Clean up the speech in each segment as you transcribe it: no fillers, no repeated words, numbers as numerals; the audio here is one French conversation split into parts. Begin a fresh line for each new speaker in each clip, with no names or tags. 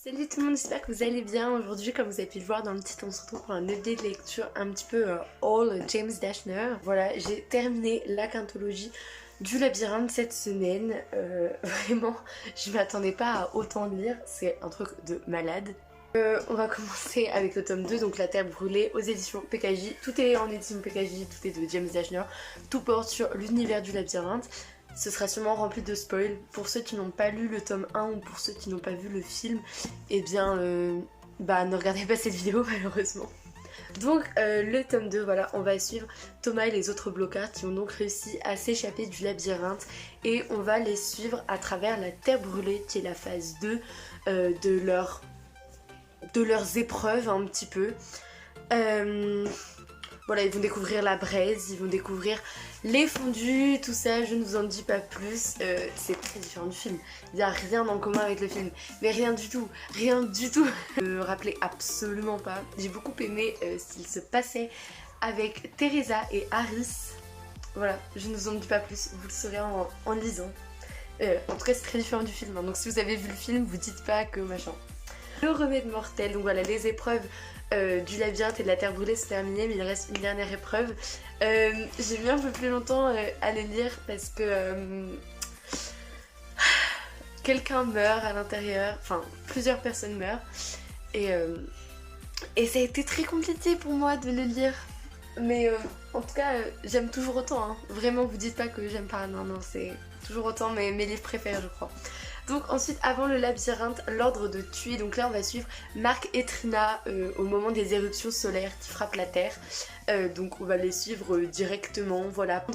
Salut tout le monde, j'espère que vous allez bien. Aujourd'hui, comme vous avez pu le voir dans le titre, on se retrouve pour un update de lecture un petit peu all James Dashner. Voilà, j'ai terminé la quintologie du labyrinthe cette semaine. Vraiment, je m'attendais pas à autant lire, c'est un truc de malade. On va commencer avec le tome 2, donc La Terre Brûlée aux éditions PKJ. Tout est en édition PKJ, tout est de James Dashner. Tout porte sur l'univers du labyrinthe. Ce sera sûrement rempli de spoils. Pour ceux qui n'ont pas lu le tome 1 ou pour ceux qui n'ont pas vu le film, eh bien, ne regardez pas cette vidéo malheureusement. Donc le tome 2, voilà, on va suivre Thomas et les autres blocards qui ont donc réussi à s'échapper du labyrinthe et on va les suivre à travers la Terre Brûlée qui est la phase 2 de leurs épreuves un petit peu. Voilà, ils vont découvrir la braise, ils vont découvrir les fondus, tout ça, je ne vous en dis pas plus. C'est très différent du film. Il n'y a rien en commun avec le film. Mais rien du tout, rien du tout. Ne me rappelez absolument pas. J'ai beaucoup aimé ce qu'il se passait avec Teresa et Harris. Voilà, je ne vous en dis pas plus, vous le saurez en lisant. En tout cas, c'est très différent du film. Hein. Donc si vous avez vu le film, vous dites pas que machin. Le remède mortel, donc voilà, les épreuves du labyrinthe et de la Terre Brûlée sont terminées, mais il reste une dernière épreuve. J'ai mis un peu plus longtemps à les lire parce que quelqu'un meurt à l'intérieur, enfin plusieurs personnes meurent et ça a été très compliqué pour moi de le lire. Mais en tout cas, j'aime toujours autant, hein. Vraiment, vous dites pas que j'aime pas, non, c'est toujours autant mes livres préférés, je crois. Donc ensuite, avant le labyrinthe, l'ordre de tuer. Donc là, on va suivre Mark et Trina au moment des éruptions solaires qui frappent la Terre. Donc on va les suivre directement, voilà.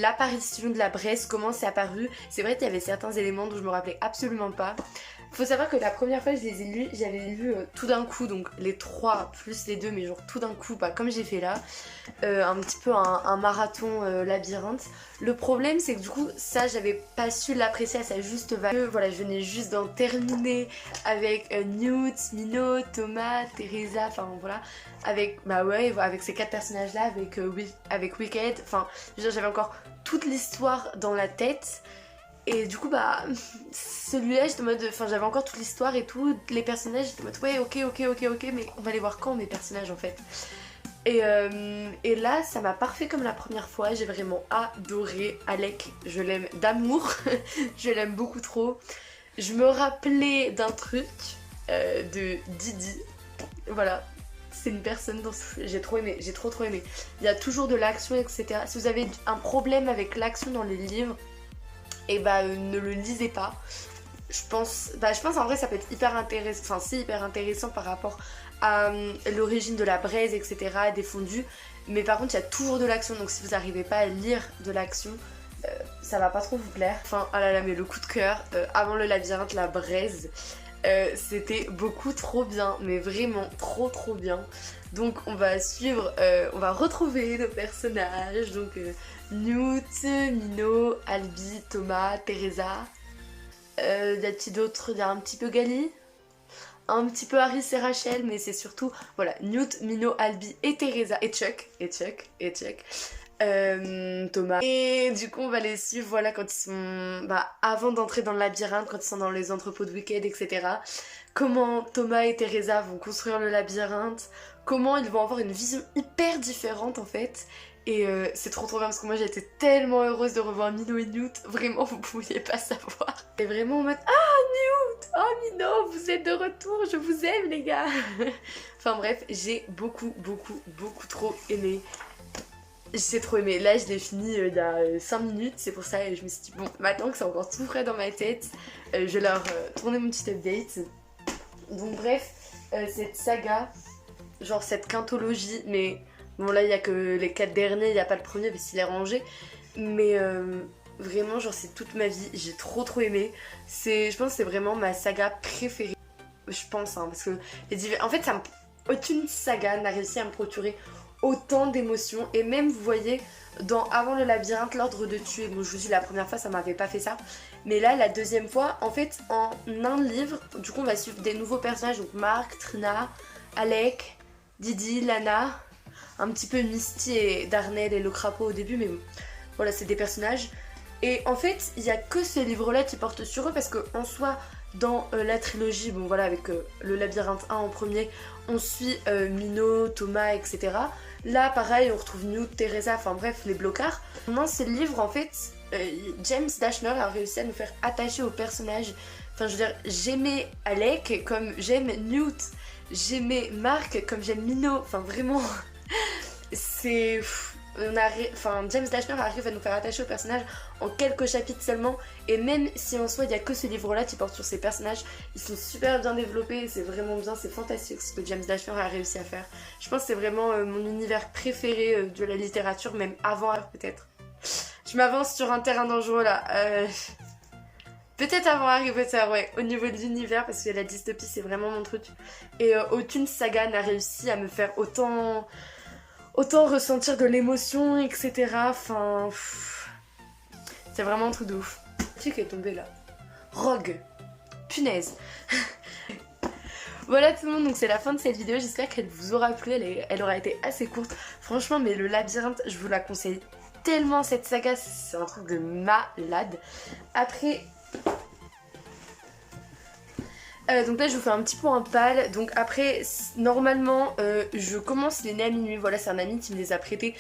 L'apparition de la braise, comment c'est apparu. C'est vrai qu'il y avait certains éléments dont je me rappelais absolument pas. Faut savoir que la première fois que je les ai lus, j'avais lu tout d'un coup, donc les 3 plus les 2, mais genre tout d'un coup, pas comme j'ai fait là, un petit peu un marathon labyrinthe. Le problème c'est que du coup ça j'avais pas su l'apprécier à sa juste valeur. Voilà, je venais juste d'en terminer avec Newt, Mino, Thomas, Teresa, enfin voilà, avec avec ces 4 personnages là, avec Wicked, enfin j'avais encore toute l'histoire dans la tête. Et du coup celui-là j'étais en mode, enfin j'avais encore toute l'histoire et tout, les personnages j'étais en mode ouais ok mais on va les voir quand mes personnages en fait. Et là ça m'a parfait comme la première fois, j'ai vraiment adoré Alec, je l'aime d'amour, je l'aime beaucoup trop. Je me rappelais d'un truc de Didi, voilà. C'est une personne dont j'ai trop aimé, j'ai trop aimé. Il y a toujours de l'action etc. Si vous avez un problème avec l'action dans les livres, et ne le lisez pas. Je pense en vrai ça peut être hyper intéressant, enfin c'est hyper intéressant par rapport à l'origine de la braise etc, des fondus, mais par contre il y a toujours de l'action, donc si vous n'arrivez pas à lire de l'action, ça va pas trop vous plaire. Enfin ah là là, mais le coup de cœur avant le labyrinthe, la braise, c'était beaucoup trop bien, mais vraiment trop bien. Donc on va suivre, on va retrouver nos personnages, donc Newt, Mino, Albi, Thomas, Teresa. Y a-t-il d'autres? Il y a un petit peu Gali, un petit peu Harris et Rachel, mais c'est surtout voilà, Newt, Mino, Albi et Teresa et Chuck. Thomas. Et du coup on va les suivre, voilà, quand ils sont avant d'entrer dans le labyrinthe, quand ils sont dans les entrepôts de Wicked etc. Comment Thomas et Teresa vont construire le labyrinthe, comment ils vont avoir une vision hyper différente en fait. Et c'est trop bien parce que moi j'ai été tellement heureuse de revoir Mino et Newt, vraiment vous pouviez pas savoir. Et vraiment en mode Newt, Mino, vous êtes de retour, je vous aime les gars. Enfin bref, j'ai beaucoup trop aimé. J'ai trop aimé. Là je l'ai fini il y a 5 minutes, c'est pour ça et je me suis dit bon, maintenant que c'est encore tout frais dans ma tête, je vais leur tourner mon petit update. Donc bref, cette saga, genre cette quintologie, mais bon là il y a que les 4 derniers, il n'y a pas le premier parce qu'il est rangé, mais vraiment genre c'est toute ma vie, j'ai trop aimé. Je pense que c'est vraiment ma saga préférée, je pense, hein, parce que en fait aucune saga n'a réussi à me procurer autant d'émotions. Et même vous voyez dans Avant le labyrinthe, l'ordre de tuer, bon je vous dis la première fois ça m'avait pas fait ça, mais là la deuxième fois en fait en un livre, du coup on va suivre des nouveaux personnages, donc Mark, Trina, Alec, Didi, Lana, un petit peu Misty et Darnell et le crapaud au début, mais bon, voilà c'est des personnages. Et en fait il y a que ce livre là qui porte sur eux parce qu'en soi dans la trilogie, bon voilà, avec le labyrinthe 1 en premier, on suit Minot, Thomas, etc. Là pareil, on retrouve Newt, Teresa, enfin bref, les blocards. Dans ces livres en fait, James Dashner a réussi à nous faire attacher aux personnages. Enfin je veux dire, j'aimais Alec comme j'aime Newt, j'aimais Mark comme j'aime Minot, enfin vraiment, c'est... James Dashner arrive à nous faire attacher aux personnages en quelques chapitres seulement, et même si en soi il n'y a que ce livre là qui porte sur ces personnages, ils sont super bien développés, c'est vraiment bien, c'est fantastique ce que James Dashner a réussi à faire. Je pense que c'est vraiment mon univers préféré de la littérature, même avant peut-être. Je m'avance sur un terrain dangereux là. Peut-être avant Harry Potter, ouais, au niveau de l'univers, parce que la dystopie c'est vraiment mon truc. Et aucune saga n'a réussi à me faire autant ressentir de l'émotion, etc. Enfin, c'est vraiment un truc de ouf. Qui est tombé là? Rogue. Punaise. Voilà tout le monde, donc c'est la fin de cette vidéo. J'espère qu'elle vous aura plu, elle aura été assez courte. Franchement, mais le labyrinthe, je vous la conseille tellement, cette saga, c'est un truc de malade. Après... donc là je vous fais un petit point pâle. Donc après normalement je commence les nez à minuit. Voilà, c'est un ami qui me les a prêtés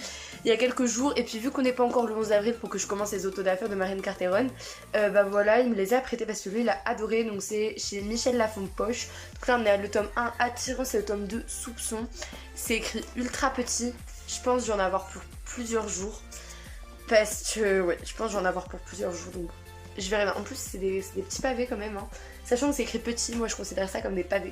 il y a quelques jours. Et puis vu qu'on n'est pas encore le 11 avril pour que je commence les autos d'affaires de Marine Carteron, bah voilà, il me les a prêtés parce que lui il a adoré. Donc c'est chez Michel Lafon-Poche. Donc là on est à le tome 1 Attirant, c'est le tome 2 Soupçon. C'est écrit ultra petit. Je pense que je vais en avoir pour plusieurs jours. Parce que ouais, je pense que je vais en avoir pour plusieurs jours. Donc je verrai bien. En plus c'est des petits pavés quand même hein. Sachant que c'est écrit petit, moi je considère ça comme des pavés.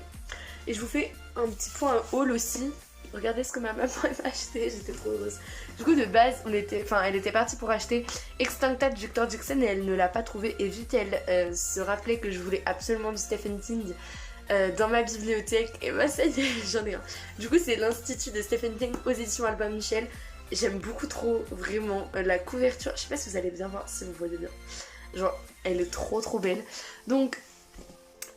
Et je vous fais un petit point haul aussi. Regardez ce que ma maman m'a acheté, j'étais trop heureuse. Du coup de base, elle était partie pour acheter Extincta de Victor Jackson et elle ne l'a pas trouvé. Et vu qu'elle se rappelait que je voulais absolument du Stephen King dans ma bibliothèque, et bah ça y est, j'en ai un. Du coup c'est l'Institut de Stephen King aux éditions Albin Michel. J'aime beaucoup trop, vraiment, la couverture. Je sais pas si vous allez bien voir, si vous voyez bien. Genre, elle est trop belle. Donc...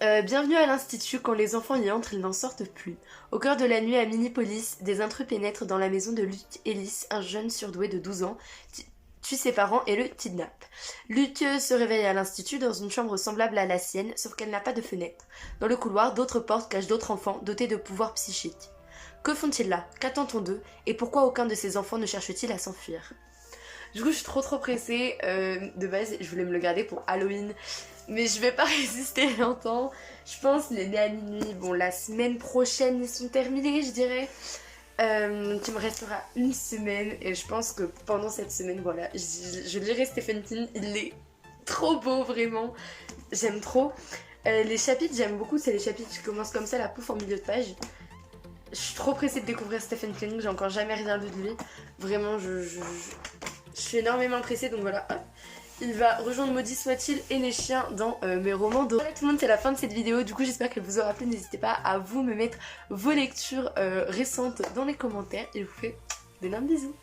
bienvenue à l'Institut, quand les enfants y entrent, ils n'en sortent plus. Au cœur de la nuit à Minneapolis, des intrus pénètrent dans la maison de Luke Ellis, un jeune surdoué de 12 ans, tue ses parents et le kidnappe. Luke se réveille à l'Institut dans une chambre semblable à la sienne, sauf qu'elle n'a pas de fenêtre. Dans le couloir, d'autres portes cachent d'autres enfants dotés de pouvoirs psychiques. Que font-ils là? Qu'attend-on d'eux? Et pourquoi aucun de ces enfants ne cherche-t-il à s'enfuir? Du coup je suis trop pressée, de base je voulais me le garder pour Halloween, mais je vais pas résister longtemps. Je pense les nez à minuit, bon la semaine prochaine ils sont terminés je dirais. Donc il me restera une semaine et je pense que pendant cette semaine voilà, je lirai Stephen King, il est trop beau vraiment, j'aime trop. Les chapitres j'aime beaucoup, c'est les chapitres qui commencent comme ça, la pouf en milieu de page. Je suis trop pressée de découvrir Stephen King, j'ai encore jamais rien lu de lui, vraiment je suis énormément pressée, donc voilà, hop. Il va rejoindre Maudit soit-il et les chiens dans mes romans d'horreur. Voilà tout le monde, c'est la fin de cette vidéo, du coup j'espère qu'elle vous aura plu. N'hésitez pas à vous me mettre vos lectures récentes dans les commentaires et je vous fais d'énormes bisous.